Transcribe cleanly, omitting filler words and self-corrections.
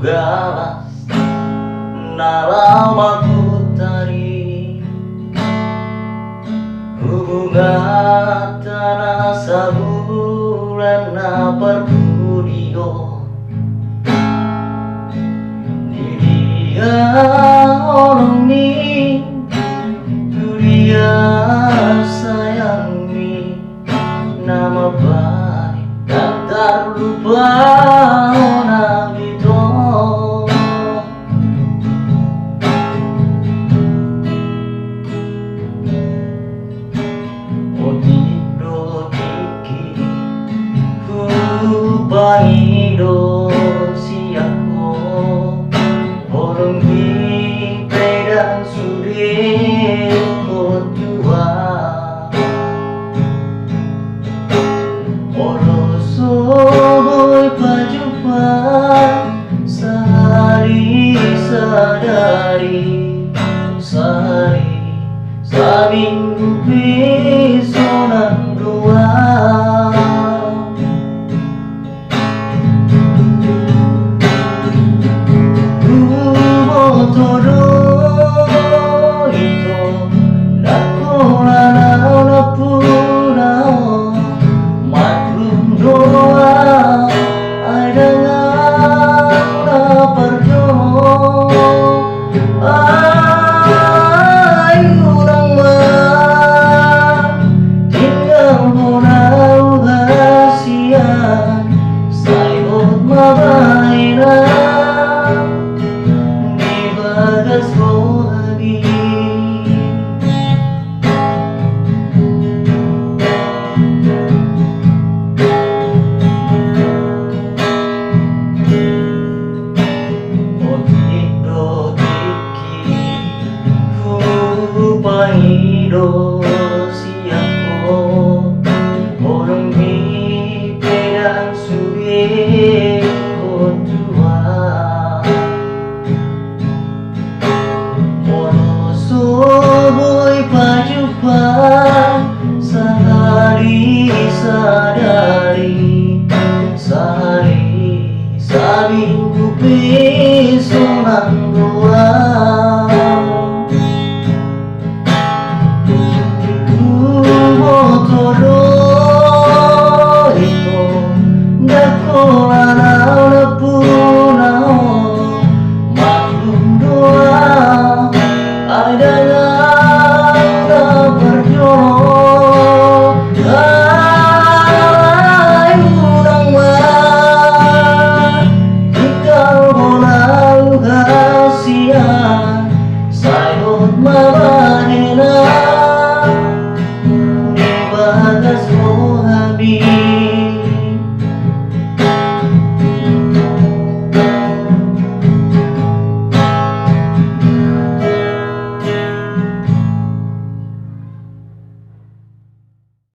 galas dalam aku tadi hubungan tanah sabulan na perbudio di dia orang ni tu dia sayang ni nama baik dan tak lupa ona itu. Bangido siako orang mimpi dan sudah kotua orang sohoi pajupan sehari sadari sehari seminggu pesona dua. Bangido